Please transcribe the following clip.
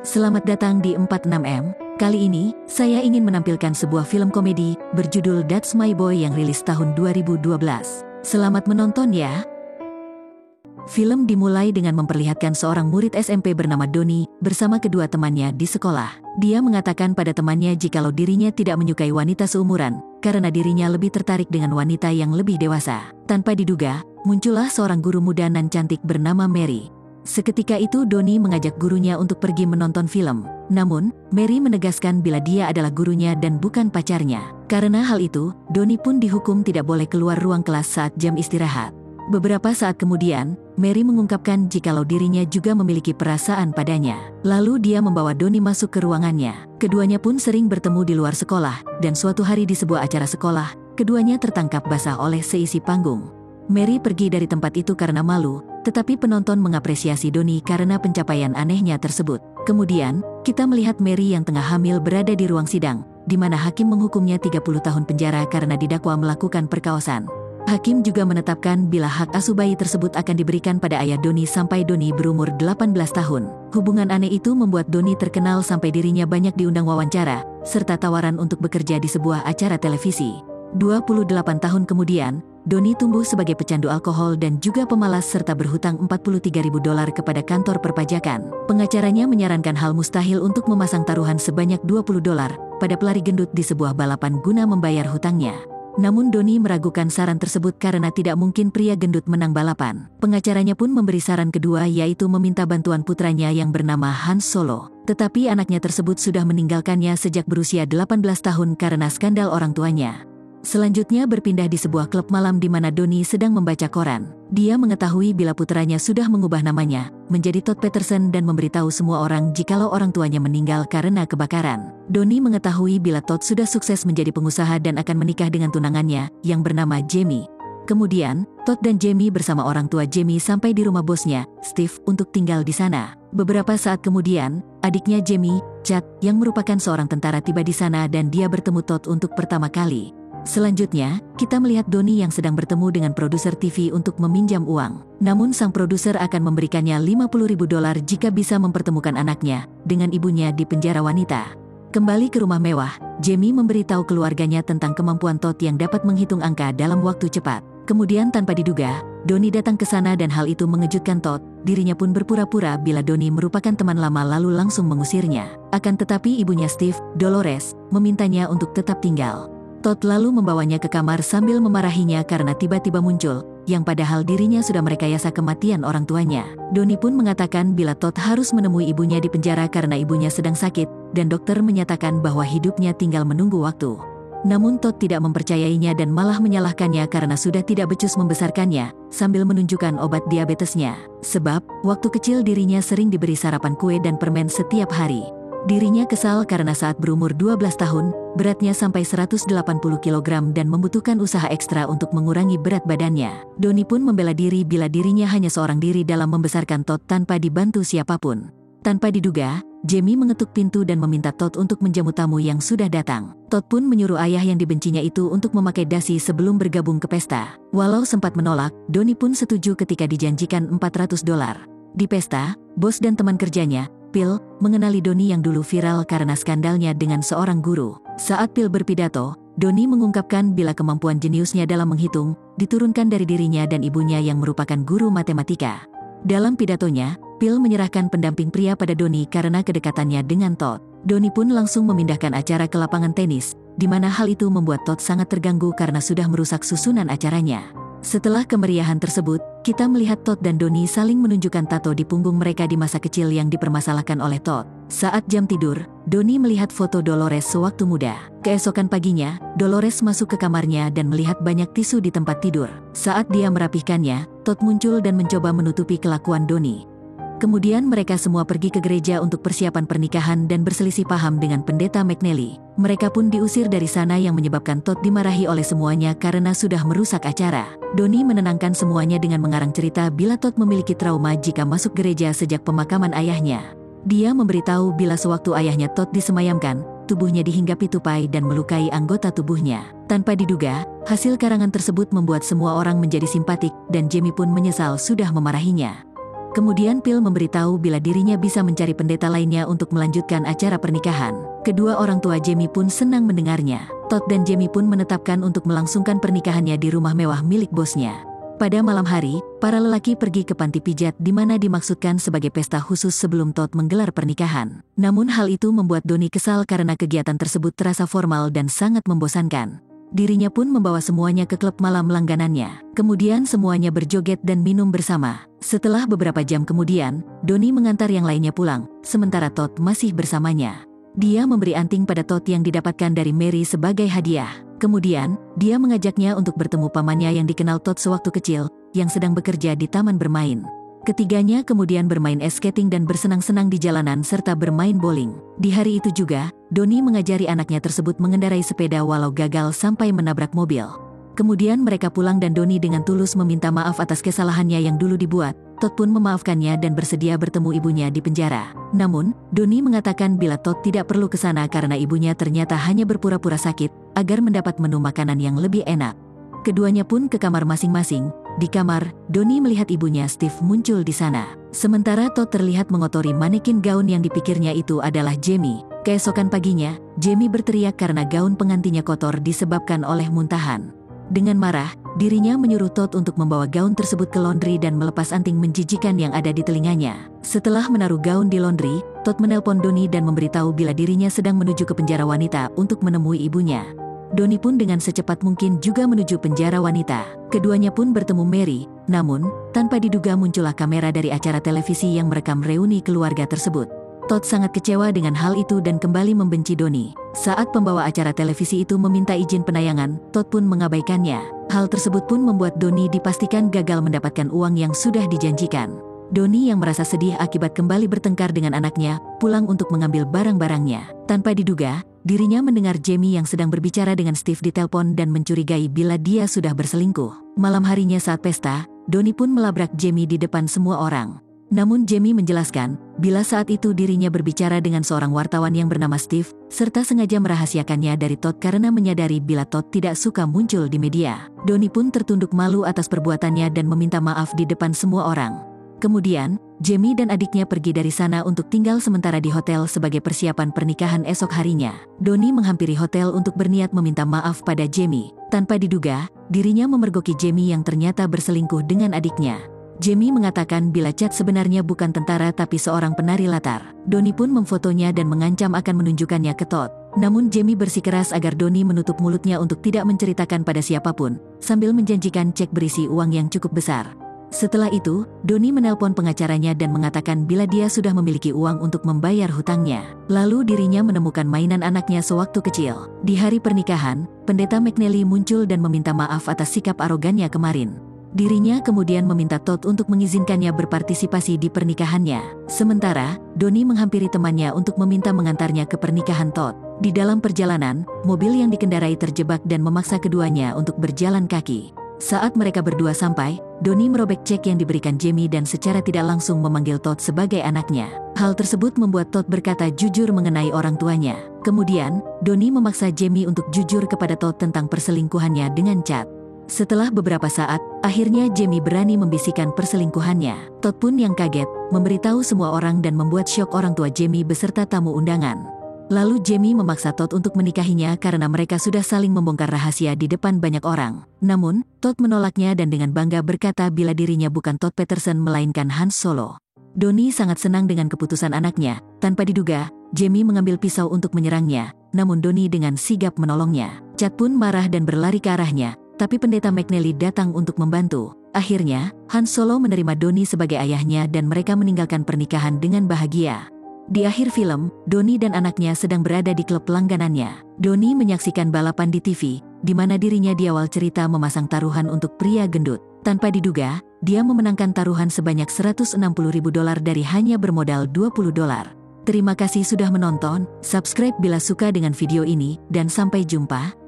Selamat datang di 46M. Kali ini, saya ingin menampilkan sebuah film komedi berjudul That's My Boy yang rilis tahun 2012. Selamat menonton ya. Film dimulai dengan memperlihatkan seorang murid SMP bernama Doni bersama kedua temannya di sekolah. Dia mengatakan pada temannya jikalau dirinya tidak menyukai wanita seumuran, karena dirinya lebih tertarik dengan wanita yang lebih dewasa. Tanpa diduga, muncullah seorang guru muda nan cantik bernama Mary. Seketika itu Doni mengajak gurunya untuk pergi menonton film. Namun, Mary menegaskan bila dia adalah gurunya dan bukan pacarnya. Karena hal itu, Doni pun dihukum tidak boleh keluar ruang kelas saat jam istirahat. Beberapa saat kemudian, Mary mengungkapkan jikalau dirinya juga memiliki perasaan padanya. Lalu dia membawa Doni masuk ke ruangannya. Keduanya pun sering bertemu di luar sekolah, dan suatu hari di sebuah acara sekolah, keduanya tertangkap basah oleh seisi panggung. Mary pergi dari tempat itu karena malu, tetapi penonton mengapresiasi Doni karena pencapaian anehnya tersebut. Kemudian, kita melihat Mary yang tengah hamil berada di ruang sidang, di mana hakim menghukumnya 30 tahun penjara karena didakwa melakukan perkosaan. Hakim juga menetapkan bila hak asuh bayi tersebut akan diberikan pada ayah Doni sampai Doni berumur 18 tahun. Hubungan aneh itu membuat Doni terkenal sampai dirinya banyak diundang wawancara, serta tawaran untuk bekerja di sebuah acara televisi. 28 tahun kemudian, Doni tumbuh sebagai pecandu alkohol dan juga pemalas serta berhutang $43.000 kepada kantor perpajakan. Pengacaranya menyarankan hal mustahil untuk memasang taruhan sebanyak $20 pada pelari gendut di sebuah balapan guna membayar hutangnya. Namun Doni meragukan saran tersebut karena tidak mungkin pria gendut menang balapan. Pengacaranya pun memberi saran kedua yaitu meminta bantuan putranya yang bernama Hans Solo. Tetapi anaknya tersebut sudah meninggalkannya sejak berusia 18 tahun karena skandal orang tuanya. Selanjutnya berpindah di sebuah klub malam di mana Doni sedang membaca koran. Dia mengetahui bila putranya sudah mengubah namanya menjadi Todd Peterson dan memberitahu semua orang jikalau orang tuanya meninggal karena kebakaran. Doni mengetahui bila Todd sudah sukses menjadi pengusaha dan akan menikah dengan tunangannya yang bernama Jamie. Kemudian, Todd dan Jamie bersama orang tua Jamie sampai di rumah bosnya, Steve, untuk tinggal di sana. Beberapa saat kemudian, adiknya Jamie, Chad, yang merupakan seorang tentara tiba di sana dan dia bertemu Todd untuk pertama kali. Selanjutnya, kita melihat Doni yang sedang bertemu dengan produser TV untuk meminjam uang. Namun sang produser akan memberikannya $50.000 jika bisa mempertemukan anaknya dengan ibunya di penjara wanita. Kembali ke rumah mewah, Jamie memberitahu keluarganya tentang kemampuan Todd yang dapat menghitung angka dalam waktu cepat. Kemudian tanpa diduga, Doni datang ke sana dan hal itu mengejutkan Todd. Dirinya pun berpura-pura bila Doni merupakan teman lama lalu langsung mengusirnya. Akan tetapi ibunya Steve, Dolores, memintanya untuk tetap tinggal. Todd lalu membawanya ke kamar sambil memarahinya karena tiba-tiba muncul, yang padahal dirinya sudah merekayasa kematian orang tuanya. Doni pun mengatakan bila Todd harus menemui ibunya di penjara karena ibunya sedang sakit, dan dokter menyatakan bahwa hidupnya tinggal menunggu waktu. Namun Todd tidak mempercayainya dan malah menyalahkannya karena sudah tidak becus membesarkannya, sambil menunjukkan obat diabetesnya. Sebab, waktu kecil dirinya sering diberi sarapan kue dan permen setiap hari. Dirinya kesal karena saat berumur 12 tahun, beratnya sampai 180 kg dan membutuhkan usaha ekstra untuk mengurangi berat badannya. Doni pun membela diri bila dirinya hanya seorang diri dalam membesarkan Todd tanpa dibantu siapapun. Tanpa diduga, Jamie mengetuk pintu dan meminta Todd untuk menjamu tamu yang sudah datang. Todd pun menyuruh ayah yang dibencinya itu untuk memakai dasi sebelum bergabung ke pesta. Walau sempat menolak, Doni pun setuju ketika dijanjikan $400. Di pesta, bos dan teman kerjanya, Phil, mengenali Doni yang dulu viral karena skandalnya dengan seorang guru. Saat Phil berpidato, Doni mengungkapkan bila kemampuan jeniusnya dalam menghitung diturunkan dari dirinya dan ibunya yang merupakan guru matematika. Dalam pidatonya, Phil menyerahkan pendamping pria pada Doni karena kedekatannya dengan Todd. Doni pun langsung memindahkan acara ke lapangan tenis, di mana hal itu membuat Todd sangat terganggu karena sudah merusak susunan acaranya. Setelah kemeriahan tersebut, kita melihat Todd dan Doni saling menunjukkan tato di punggung mereka di masa kecil yang dipermasalahkan oleh Todd. Saat jam tidur, Doni melihat foto Dolores sewaktu muda. Keesokan paginya, Dolores masuk ke kamarnya dan melihat banyak tisu di tempat tidur. Saat dia merapihkannya, Todd muncul dan mencoba menutupi kelakuan Doni. Kemudian mereka semua pergi ke gereja untuk persiapan pernikahan dan berselisih paham dengan pendeta McNally. Mereka pun diusir dari sana yang menyebabkan Todd dimarahi oleh semuanya karena sudah merusak acara. Doni menenangkan semuanya dengan mengarang cerita bila Todd memiliki trauma jika masuk gereja sejak pemakaman ayahnya. Dia memberitahu bila sewaktu ayahnya Todd disemayamkan, tubuhnya dihinggapi tupai dan melukai anggota tubuhnya. Tanpa diduga, hasil karangan tersebut membuat semua orang menjadi simpatik dan Jamie pun menyesal sudah memarahinya. Kemudian Phil memberitahu bila dirinya bisa mencari pendeta lainnya untuk melanjutkan acara pernikahan. Kedua orang tua Jamie pun senang mendengarnya. Todd dan Jamie pun menetapkan untuk melangsungkan pernikahannya di rumah mewah milik bosnya. Pada malam hari, para lelaki pergi ke panti pijat di mana dimaksudkan sebagai pesta khusus sebelum Todd menggelar pernikahan. Namun hal itu membuat Donnie kesal karena kegiatan tersebut terasa formal dan sangat membosankan. Dirinya pun membawa semuanya ke klub malam langganannya. Kemudian semuanya berjoget dan minum bersama. Setelah beberapa jam kemudian, Donnie mengantar yang lainnya pulang, sementara Todd masih bersamanya. Dia memberi anting pada Todd yang didapatkan dari Mary sebagai hadiah. Kemudian, dia mengajaknya untuk bertemu pamannya yang dikenal Todd sewaktu kecil, yang sedang bekerja di taman bermain. Ketiganya kemudian bermain ice skating dan bersenang-senang di jalanan serta bermain bowling. Di hari itu juga, Donnie mengajari anaknya tersebut mengendarai sepeda walau gagal sampai menabrak mobil. Kemudian mereka pulang dan Donnie dengan tulus meminta maaf atas kesalahannya yang dulu dibuat. Todd pun memaafkannya dan bersedia bertemu ibunya di penjara. Namun, Donnie mengatakan bila Todd tidak perlu ke sana karena ibunya ternyata hanya berpura-pura sakit, agar mendapat menu makanan yang lebih enak. Keduanya pun ke kamar masing-masing. Di kamar, Donnie melihat ibunya Steve muncul di sana. Sementara Todd terlihat mengotori manekin gaun yang dipikirnya itu adalah Jamie. Keesokan paginya, Jamie berteriak karena gaun pengantinnya kotor disebabkan oleh muntahan. Dengan marah, dirinya menyuruh Todd untuk membawa gaun tersebut ke laundry dan melepas anting menjijikan yang ada di telinganya. Setelah menaruh gaun di laundry, Todd menelpon Donnie dan memberitahu bila dirinya sedang menuju ke penjara wanita untuk menemui ibunya. Donnie pun dengan secepat mungkin juga menuju penjara wanita. Keduanya pun bertemu Mary, namun, tanpa diduga muncullah kamera dari acara televisi yang merekam reuni keluarga tersebut. Todd sangat kecewa dengan hal itu dan kembali membenci Donnie. Saat pembawa acara televisi itu meminta izin penayangan, Todd pun mengabaikannya. Hal tersebut pun membuat Donnie dipastikan gagal mendapatkan uang yang sudah dijanjikan. Donnie yang merasa sedih akibat kembali bertengkar dengan anaknya, pulang untuk mengambil barang-barangnya. Tanpa diduga, dirinya mendengar Jamie yang sedang berbicara dengan Steve di telepon dan mencurigai bila dia sudah berselingkuh. Malam harinya saat pesta, Donnie pun melabrak Jamie di depan semua orang. Namun Jamie menjelaskan, bila saat itu dirinya berbicara dengan seorang wartawan yang bernama Steve, serta sengaja merahasiakannya dari Todd karena menyadari bila Todd tidak suka muncul di media. Donnie pun tertunduk malu atas perbuatannya dan meminta maaf di depan semua orang. Kemudian, Jamie dan adiknya pergi dari sana untuk tinggal sementara di hotel sebagai persiapan pernikahan esok harinya. Donnie menghampiri hotel untuk berniat meminta maaf pada Jamie. Tanpa diduga, dirinya memergoki Jamie yang ternyata berselingkuh dengan adiknya. Jamie mengatakan bila Chad sebenarnya bukan tentara tapi seorang penari latar. Donnie pun memfotonya dan mengancam akan menunjukkannya ke Todd. Namun Jamie bersikeras agar Donnie menutup mulutnya untuk tidak menceritakan pada siapapun, sambil menjanjikan cek berisi uang yang cukup besar. Setelah itu, Donnie menelpon pengacaranya dan mengatakan bila dia sudah memiliki uang untuk membayar hutangnya. Lalu dirinya menemukan mainan anaknya sewaktu kecil. Di hari pernikahan, Pendeta McNally muncul dan meminta maaf atas sikap arogannya kemarin. Dirinya kemudian meminta Todd untuk mengizinkannya berpartisipasi di pernikahannya. Sementara, Donnie menghampiri temannya untuk meminta mengantarnya ke pernikahan Todd. Di dalam perjalanan, mobil yang dikendarai terjebak dan memaksa keduanya untuk berjalan kaki. Saat mereka berdua sampai, Donnie merobek cek yang diberikan Jamie dan secara tidak langsung memanggil Todd sebagai anaknya. Hal tersebut membuat Todd berkata jujur mengenai orang tuanya. Kemudian, Donnie memaksa Jamie untuk jujur kepada Todd tentang perselingkuhannya dengan Chad. Setelah beberapa saat, akhirnya Jamie berani membisikkan perselingkuhannya. Todd pun yang kaget, memberitahu semua orang dan membuat syok orang tua Jamie beserta tamu undangan. Lalu Jamie memaksa Todd untuk menikahinya karena mereka sudah saling membongkar rahasia di depan banyak orang. Namun, Todd menolaknya dan dengan bangga berkata bila dirinya bukan Todd Peterson melainkan Han Solo. Donnie sangat senang dengan keputusan anaknya. Tanpa diduga, Jamie mengambil pisau untuk menyerangnya, namun Donnie dengan sigap menolongnya. Chad pun marah dan berlari ke arahnya. Tapi Pendeta McNally datang untuk membantu. Akhirnya, Han Solo menerima Donnie sebagai ayahnya dan mereka meninggalkan pernikahan dengan bahagia. Di akhir film, Donnie dan anaknya sedang berada di klub langganannya. Donnie menyaksikan balapan di TV, di mana dirinya di awal cerita memasang taruhan untuk pria gendut. Tanpa diduga, dia memenangkan taruhan sebanyak $160.000 dari hanya bermodal $20. Terima kasih sudah menonton, subscribe bila suka dengan video ini, dan sampai jumpa.